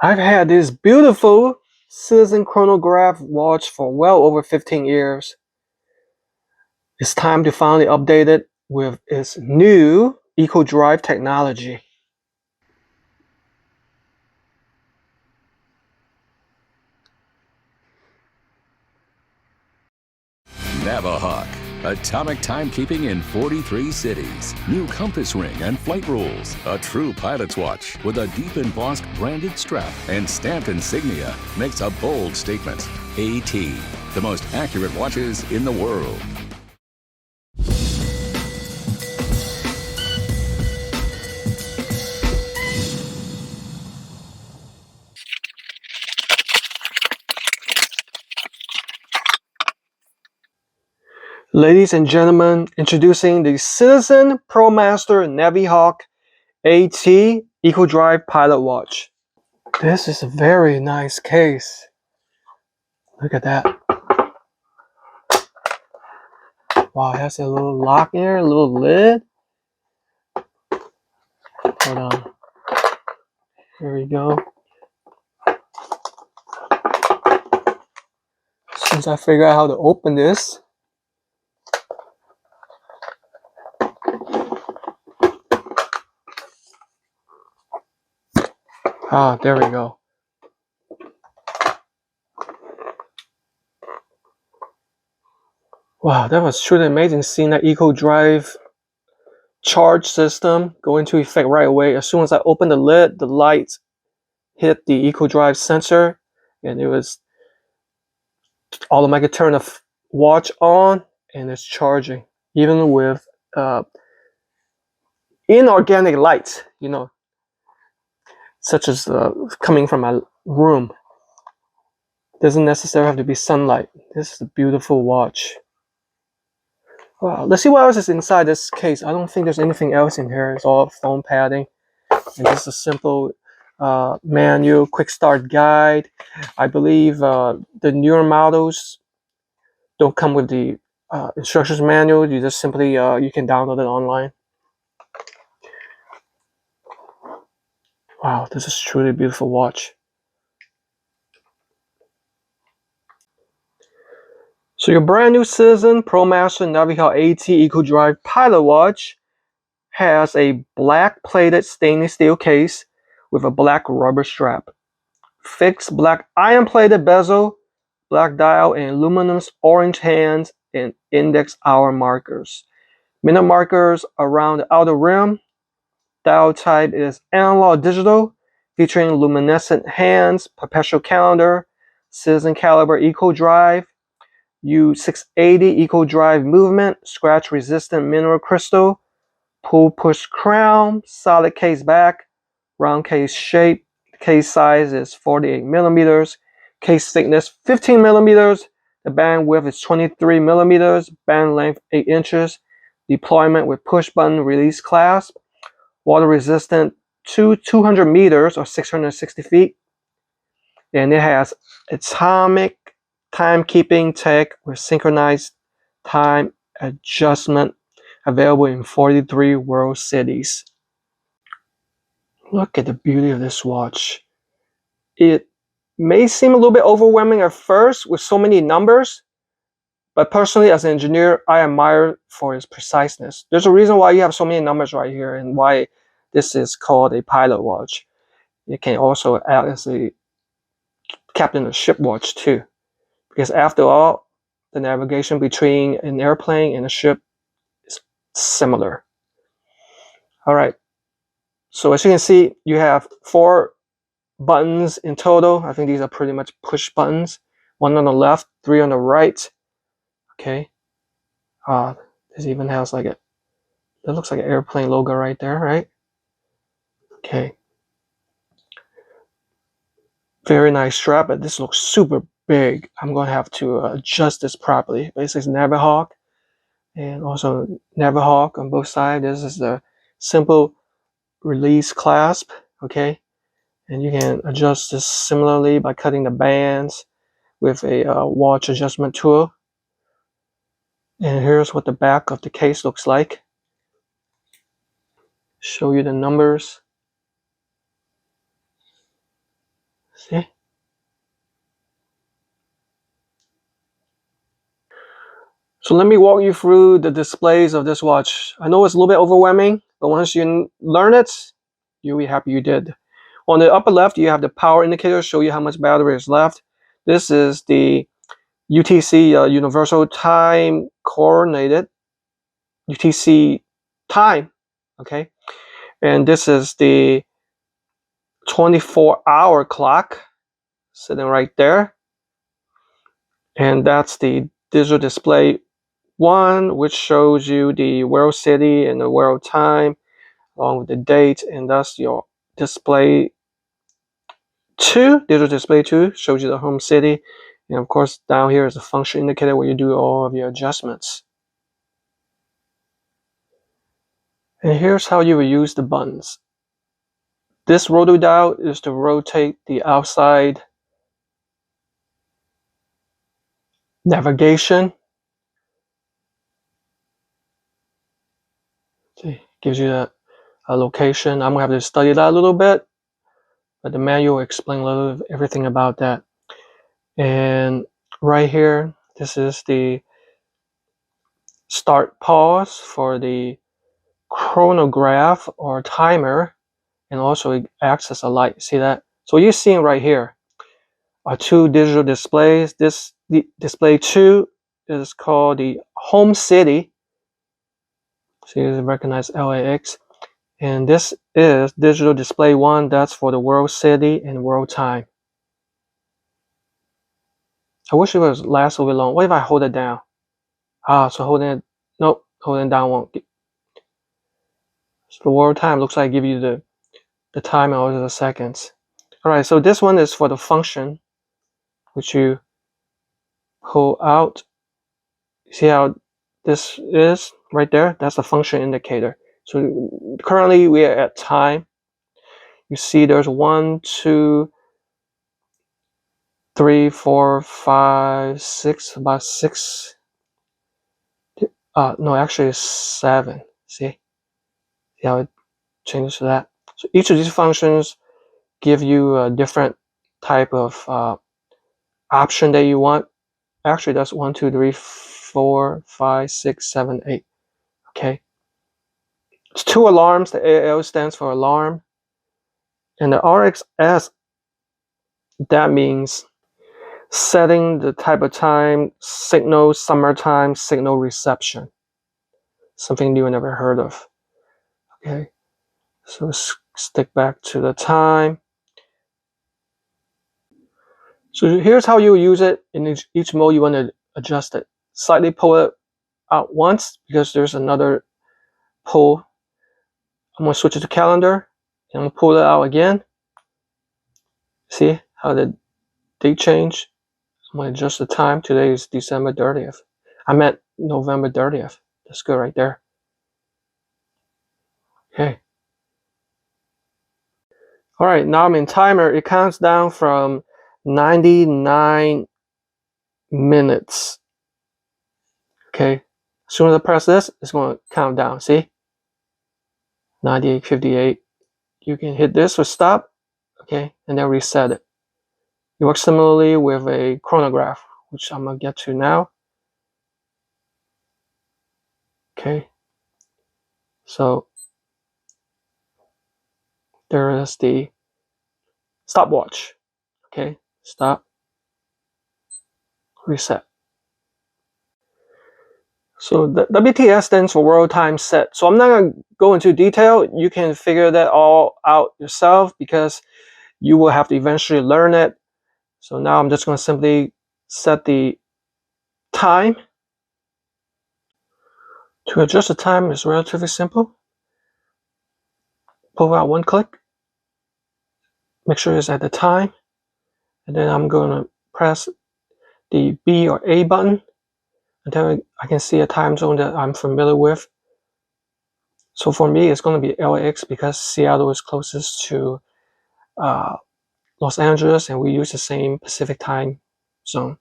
I've had this beautiful Citizen chronograph watch for well over 15 years. It's time to finally update it with its new EcoDrive technology. Navihawk. Atomic timekeeping in 43 cities. New compass ring and flight rules. A true pilot's watch with a deep embossed branded strap and stamped insignia makes a bold statement. AT, the most accurate watches in the world. Ladies and gentlemen, introducing the Citizen Promaster Navihawk AT EcoDrive Pilot Watch. This is a very nice case. Look at that. Wow, it has a little lock here, a little lid. Hold on. Here we go. Since I figure out how to open this. Ah, there we go. Wow, that was truly amazing seeing that EcoDrive charge system go into effect right away. As soon as I opened the lid, the light hit the EcoDrive sensor and it was automatically turn the watch on and it's charging. Even with inorganic light, you know, such as coming from my room. Doesn't necessarily have to be sunlight. This is a beautiful watch. Wow, let's see what else is inside this case. I don't think there's anything else in here. It's all foam padding. And this is a simple manual, quick start guide. I believe the newer models don't come with the instructions manual. You just simply, you can download it online. Wow, this is truly a beautiful watch. So your brand new Citizen Promaster Navihawk AT EcoDrive Pilot Watch has a black plated stainless steel case with a black rubber strap. Fixed black iron plated bezel, black dial, and luminous orange hands and index hour markers. Minute markers around the outer rim. Dial type is analog digital, featuring luminescent hands, perpetual calendar, Citizen caliber EcoDrive, U680 EcoDrive movement, scratch resistant mineral crystal, pull push crown, solid case back, round case shape. Case size is 48 millimeters. Case thickness 15 millimeters. The band width is 23 millimeters. Band length 8 inches. Deployment with push button release clasp. Water resistant to 200 meters or 660 feet. And it has atomic timekeeping tech with synchronized time adjustment available in 43 world cities. Look at the beauty of this watch. It may seem a little bit overwhelming at first with so many numbers, but personally as an engineer, I admire for its preciseness. There's a reason why you have so many numbers right here and why this is called a pilot watch. It can also act as a captain of ship watch too, because after all, the navigation between an airplane and a ship is similar. All right, so as you can see, you have 4 buttons in total. I think these are pretty much push buttons. 1 on the left, 3 on the right. Okay. This even has like that looks like an airplane logo right there, right? Okay. Very nice strap, but this looks super big. I'm going to have to adjust this properly. But it says Navihawk and also Navihawk on both sides. This is the simple release clasp, okay? And you can adjust this similarly by cutting the bands with a watch adjustment tool. And here's what the back of the case looks like. Show you the numbers. See? So let me walk you through the displays of this watch. I know it's a little bit overwhelming, but once you learn it, you'll be happy you did. On the upper left, you have the power indicator, show you how much battery is left. This is the UTC, Universal Time Coordinated, UTC time, okay? And this is the 24-hour clock sitting right there. And that's the digital display 1, which shows you the world city and the world time along with the date, and that's your display 2. Digital display 2 shows you the home city, and of course down here is a function indicator where you do all of your adjustments. And here's how you will use the buttons. This rotor dial is to rotate the outside navigation. See, gives you a location. I'm gonna have to study that a little bit, but the manual will explain a little of everything about that. And right here, this is the start pause for the chronograph or timer, and also it acts as a light. See that? So what you're seeing right here are 2 digital displays. This display 2 is called the home city. So you recognize LAX. And this is digital display 1. That's for the world city and world time. I wish it was last a little bit long. What if I hold it down? So holding it, nope, holding it down won't. So the world time looks like give you the time and all the seconds. All right, so this one is for the function, which you pull out. See how this is right there? That's the function indicator. So currently we are at time. You see there's 1, 2, 3, 4, 5, 6, about 6. No, actually it's 7. See how it changes to that? So each of these functions give you a different type of option that you want. Actually, that's 1, 2, 3, 4, 5, 6, 7, 8. Okay. It's 2 alarms. The AL stands for alarm. And the RXS, that means setting the type of time, signal, summertime, signal reception. Something you never heard of. Okay. So stick back to the time. So here's how you use it. In each mode, you want to adjust it. Slightly pull it out once because there's another pull. I'm going to switch it to calendar. And I'm going to pull it out again. See how the date change? I'm going to adjust the time. Today is December 30th. I meant November 30th. That's good right there. Okay. All right, now I'm in timer. It counts down from 99 minutes. Okay. As soon as I press this, it's going to count down. See? 98:58. You can hit this or stop. Okay. And then reset it. It works similarly with a chronograph, which I'm going to get to now. Okay. So there is the stopwatch. Okay. Stop. Reset. So the WTS stands for World Time Set. So I'm not going to go into detail. You can figure that all out yourself because you will have to eventually learn it. So now I'm just going to simply set the time. To adjust the time is relatively simple. Pull out 1 click. Make sure it's at the time. And then I'm going to press the B or A button until I can see a time zone that I'm familiar with. So for me, it's going to be LAX because Seattle is closest to Los Angeles, and we use the same Pacific time zone.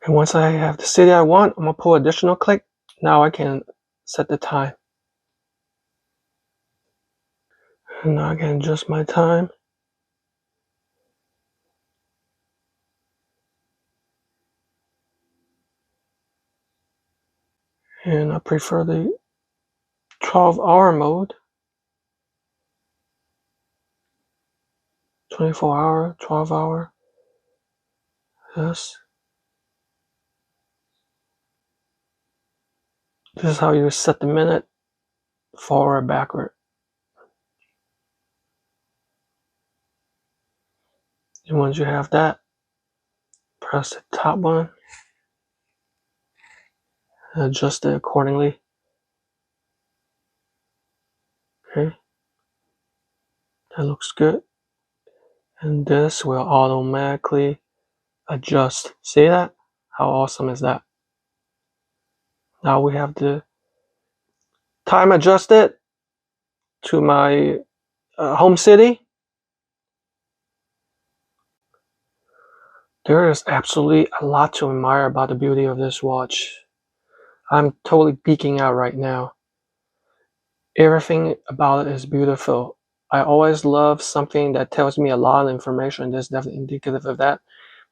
And once I have the city I want, I'm going to pull additional click. Now I can set the time. And now I can adjust my time. And I prefer the 12-hour mode. 24-hour, 12-hour. Yes. This is how you set the minute, forward, backward. And once you have that, press the top one and adjust it accordingly. Okay. That looks good. And this will automatically adjust. See that? How awesome is that? Now we have the time adjusted to my home city. There is absolutely a lot to admire about the beauty of this watch. I'm totally geeking out right now. Everything about it is beautiful. I always love something that tells me a lot of information. This is definitely indicative of that.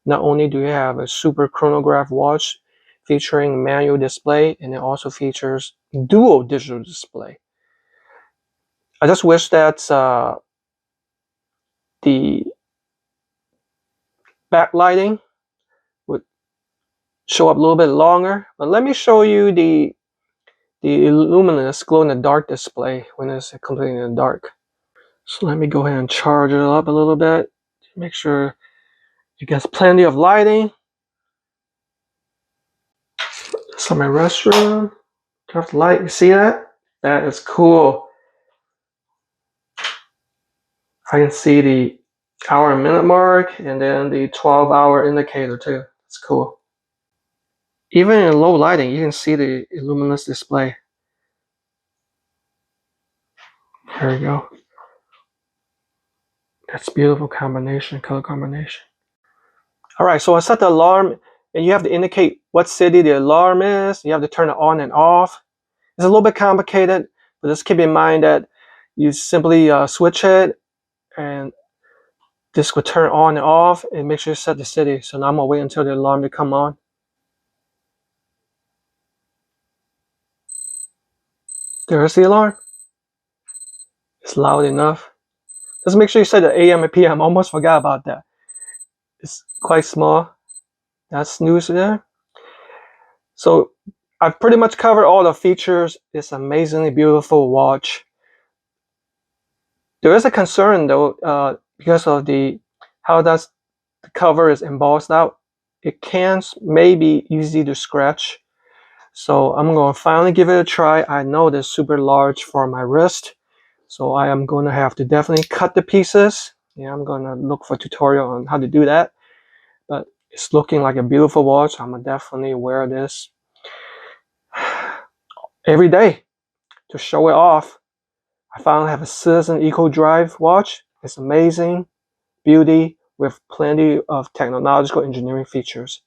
Not only do you have a super chronograph watch featuring manual display, and it also features dual digital display. I just wish that the backlighting would show up a little bit longer. But let me show you the luminous glow-in-the-dark display when it's completely in the dark. So let me go ahead and charge it up a little bit to make sure it gets plenty of lighting. So my restroom, turn off the light. You see that? That is cool. I can see the hour and minute mark and then the 12-hour indicator too. It's cool. Even in low lighting, you can see the luminous display. There you go. That's beautiful combination, color combination. All right, so I set the alarm, and you have to indicate what city the alarm is. You have to turn it on and off. It's a little bit complicated, but just keep in mind that you simply switch it, and this will turn on and off, and make sure you set the city. So now I'm gonna wait until the alarm to come on. There's the alarm. It's loud enough. Just make sure you set the AM and PM. I almost forgot about that. It's quite small. That's snooze there. So I've pretty much covered all the features. It's amazingly beautiful watch. There is a concern though, because of how the cover is embossed out. It may be easy to scratch. So I'm going to finally give it a try. I know it's super large for my wrist, so I am going to have to definitely cut the pieces. Yeah, I'm going to look for a tutorial on how to do that. But it's looking like a beautiful watch. I'm going to definitely wear this every day to show it off. I finally have a Citizen Eco Drive watch. It's amazing beauty with plenty of technological engineering features.